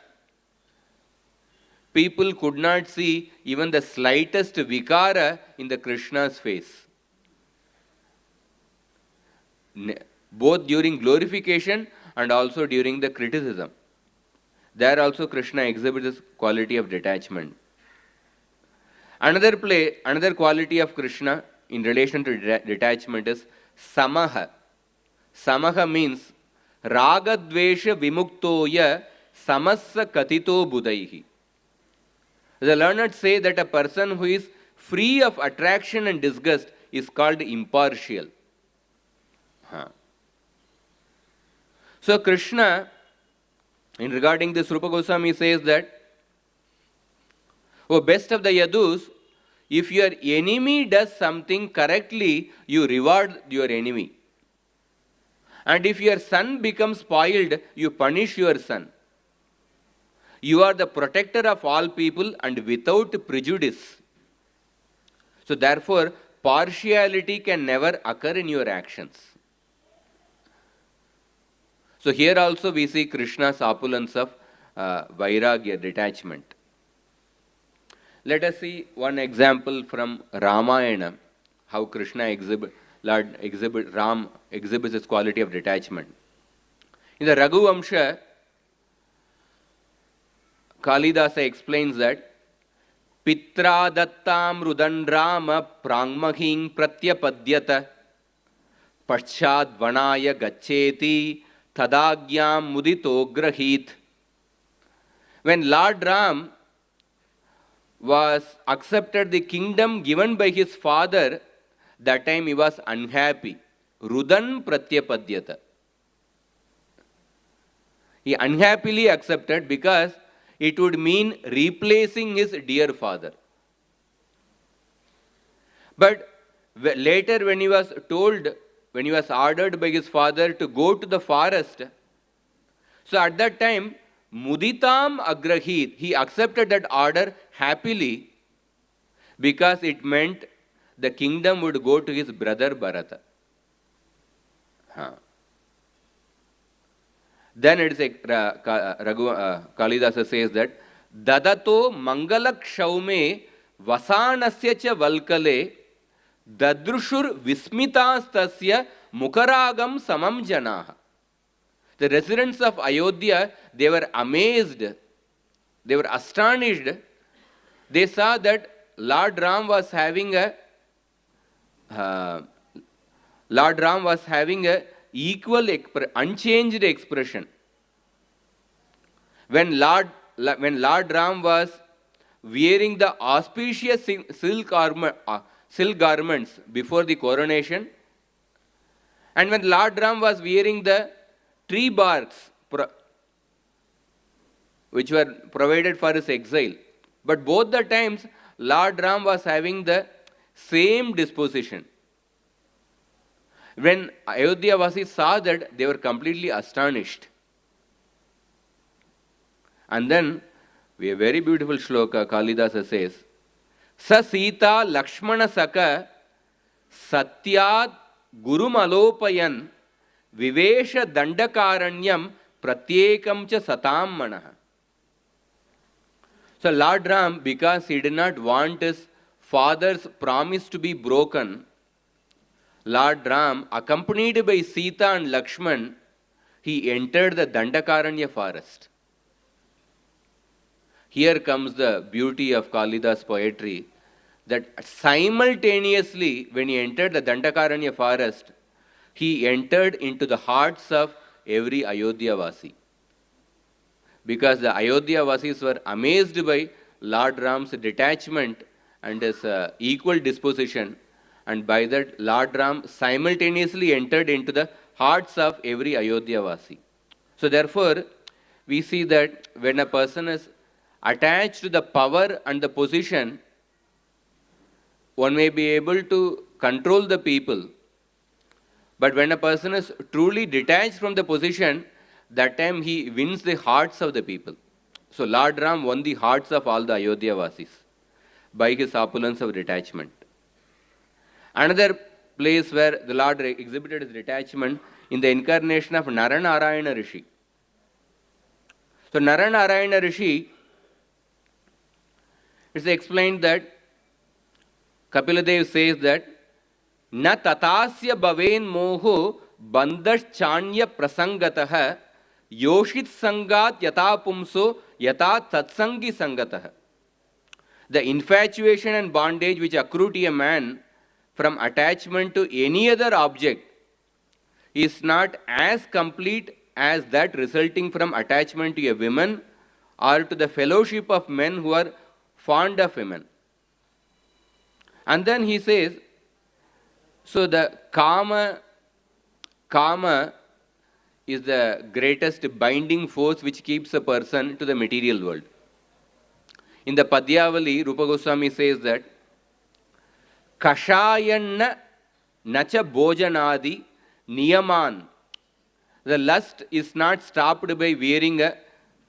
[SPEAKER 1] people could not see even the slightest vikara in the Krishna's face. Both during glorification and also during the criticism. There also Krishna exhibits this quality of detachment. Another quality of Krishna in relation to detachment is samaha. Samaha means ragadvesha vimuktoya samassa katito budaihi. The learned say that a person who is free of attraction and disgust is called impartial. So Krishna, in regarding this, Rupa Goswami says that, O best of the Yadus, if your enemy does something correctly, you reward your enemy. And if your son becomes spoiled, you punish your son. You are the protector of all people and without prejudice. So therefore, partiality can never occur in your actions. So here also we see Krishna's opulence of vairagya, detachment. Let us see one example from Ramayana, how Krishna Ram exhibits his quality of detachment. In the Raghuvamsha, Kalidasa explains that Pitra dattam rudan rama prangmahing pratyapadyata paschad vanaya gaccheti tadagyam mudito grahit. When Lord Ram was accepted the kingdom given by his father, that time he was unhappy. Rudan pratyapadyata. He unhappily accepted because it would mean replacing his dear father. But later when he was told, when he was ordered by his father to go to the forest, so at that time, Muditam Agrahit, he accepted that order happily because it meant the kingdom would go to his brother Bharata. Then it is Kalidasa says that Dadato Mangalak Shaume Vasanasya cha Valkale Dadrushur Vismitastasya Mukaragam Samam Janaha. The residents of Ayodhya, they were amazed, they were astonished. They saw that Lord Ram was having a equal, unchanged expression. When Lord Ram was wearing the auspicious silk garments before the coronation, and when Lord Ram was wearing the tree barks which were provided for his exile. But both the times, Lord Ram was having the same disposition. When Ayodhya Vasis saw that, they were completely astonished. And then, a very beautiful shloka, Kalidasa says, Sa Sita Lakshmana Saka Satyad Gurumalopayan Vivesha Dandakaranyam Pratyekam cha Satam Manaha. So Lord Ram, because he did not want his father's promise to be broken, Lord Ram, accompanied by Sita and Lakshman, he entered the Dandakaranya forest. Here comes the beauty of Kalidas poetry, that simultaneously, when he entered the Dandakaranya forest, he entered into the hearts of every Ayodhya Vasi. Because the Ayodhya Vasis were amazed by Lord Ram's detachment and his equal disposition, and by that Lord Ram simultaneously entered into the hearts of every Ayodhya Vasi. So therefore, we see that when a person is attached to the power and the position, one may be able to control the people. But when a person is truly detached from the position, that time he wins the hearts of the people. So Lord Ram won the hearts of all the Ayodhya Vasis by his opulence of detachment. Another place where the Lord exhibited his detachment in the incarnation of Naranarayana Rishi. So Naranarayana Rishi, it's explained that Kapiladev says that Na tatasya bhaven moho bandhaschanya prasangatah yoshit sangat yata pumso yata tatsangi sangatah. The infatuation and bondage which accrue to a man from attachment to any other object is not as complete as that resulting from attachment to a woman or to the fellowship of men who are fond of women. And then he says, so the kama is the greatest binding force which keeps a person to the material world. In the Padyavali, Rupa Goswami says that Kashayanna nacha bhojanadi niyaman. The lust is not stopped by wearing a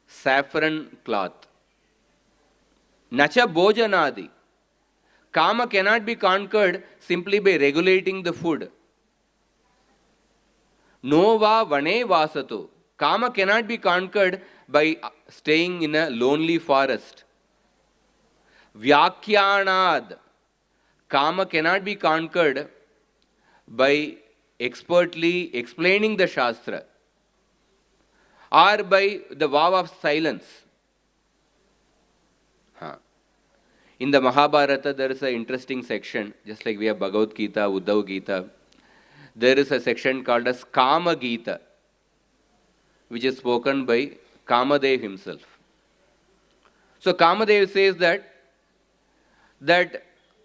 [SPEAKER 1] saffron cloth. Nacha bhojanadi. Kama cannot be conquered simply by regulating the food. Nova vane vasato. Kama cannot be conquered by staying in a lonely forest. Vyakhyanad. Kama cannot be conquered by expertly explaining the Shastra or by the vow of silence. In the Mahabharata, there is an interesting section, just like we have Bhagavad Gita, Uddhav Gita. There is a section called as Kama Gita, which is spoken by Kamadev himself. So Kamadev says that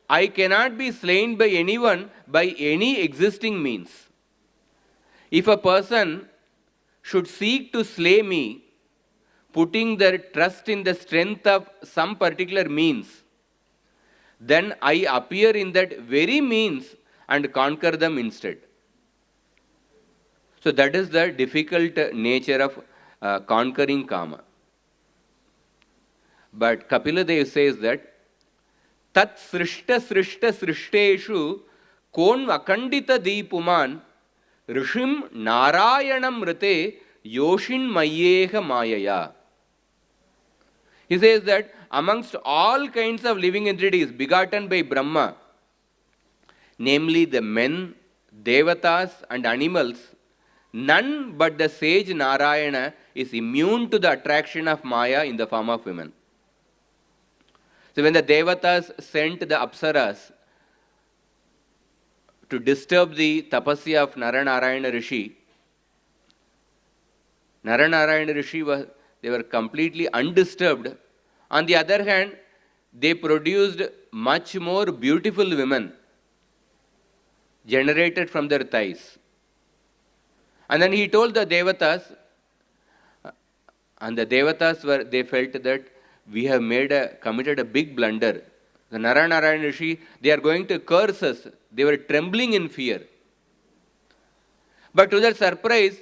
[SPEAKER 1] I cannot be slain by anyone by any existing means. If a person should seek to slay me, putting their trust in the strength of some particular means, then I appear in that very means and conquer them instead. So that is the difficult nature of conquering kama. But Kapila Dev says that tat srishta srishta srishteshu kon vakandita deepuman rishim narayanam rate yoshin mayeha mayaya. He says that amongst all kinds of living entities begotten by Brahma, namely the men, devatas and animals, none but the sage Narayana is immune to the attraction of Maya in the form of women. So when the devatas sent the apsaras to disturb the tapasya of Naranarayana Rishi, Naranarayana Rishi they were completely undisturbed. On the other hand, they produced much more beautiful women generated from their thighs. And then he told the devatas, and the devatas they felt that we have committed a big blunder. The Naranarayana Rishi, they are going to curse us. They were trembling in fear. But to their surprise,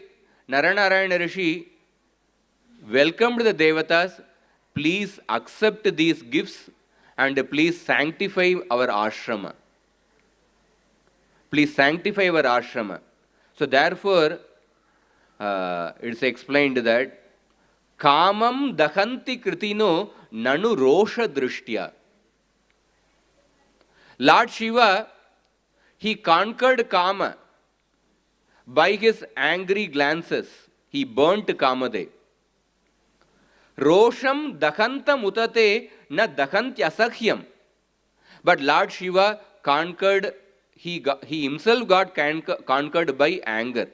[SPEAKER 1] Naranarayana Rishi welcomed the devatas. Please accept these gifts and please sanctify our ashrama. Please sanctify our ashrama. So therefore, it's explained that Kamam dahanti kritino nanu rosha drishtya. Lord Shiva, he conquered Kama by his angry glances. He burnt Kamadev. Rosham dakanta mutate na dahantyasakhyam. But Lord Shiva conquered, he himself got conquered by anger.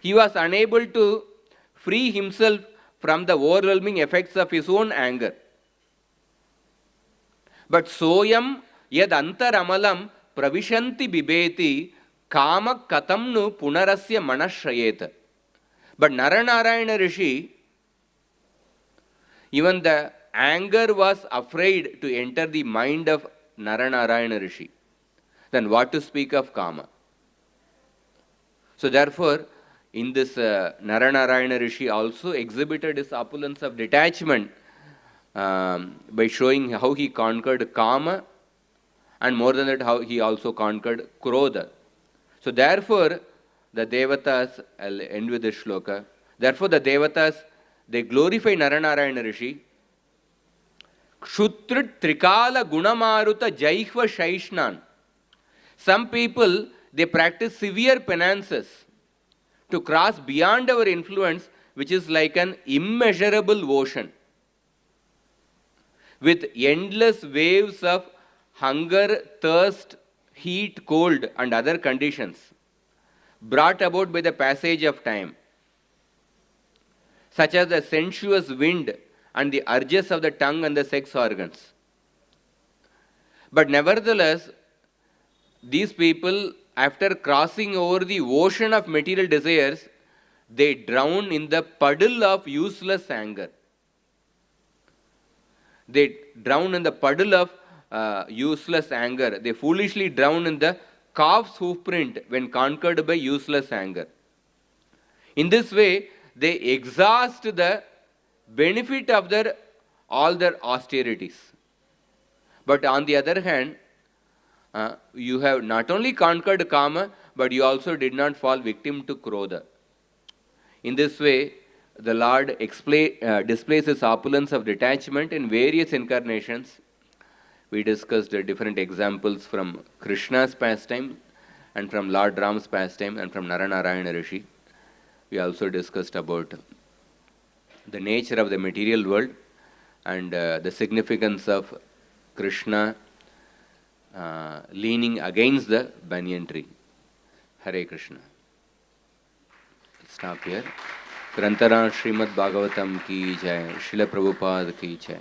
[SPEAKER 1] He was unable to free himself from the overwhelming effects of his own anger. But soyam yad antaramalam pravishanti bibeti kama katamnu punarasya manashrayet. But Naranarayana Rishi, even the anger was afraid to enter the mind of Naranarayana Rishi. Then what to speak of Kama? So therefore, in this Naranarayana Rishi also exhibited his opulence of detachment by showing how he conquered Kama, and more than that, how he also conquered Krodha. So therefore, the Devatas, I'll end with this shloka. Therefore, the Devatas, they glorify Naranarayana Rishi. Kshutrit Trikala Gunamaruta Jaihva Shaishnan. Some people, they practice severe penances to cross beyond our influence, which is like an immeasurable ocean, with endless waves of hunger, thirst, heat, cold, and other conditions brought about by the passage of time, such as the sensuous wind and the urges of the tongue and the sex organs. But nevertheless, these people, after crossing over the ocean of material desires, they drown in the puddle of useless anger. They drown in the puddle of useless anger. They foolishly drown in the calf's hoofprint when conquered by useless anger. In this way, they exhaust the benefit of all their austerities. But on the other hand, you have not only conquered Kama, but you also did not fall victim to Krodha. In this way, the Lord displays his opulence of detachment in various incarnations. We discussed different examples from Krishna's pastime, and from Lord Ram's pastime, and from Naranarayana Rishi. We also discussed about the nature of the material world and the significance of Krishna leaning against the banyan tree. Hare Krishna. Stop here. Grantara Srimad Bhagavatam ki jai. Srila Prabhupada ki jai.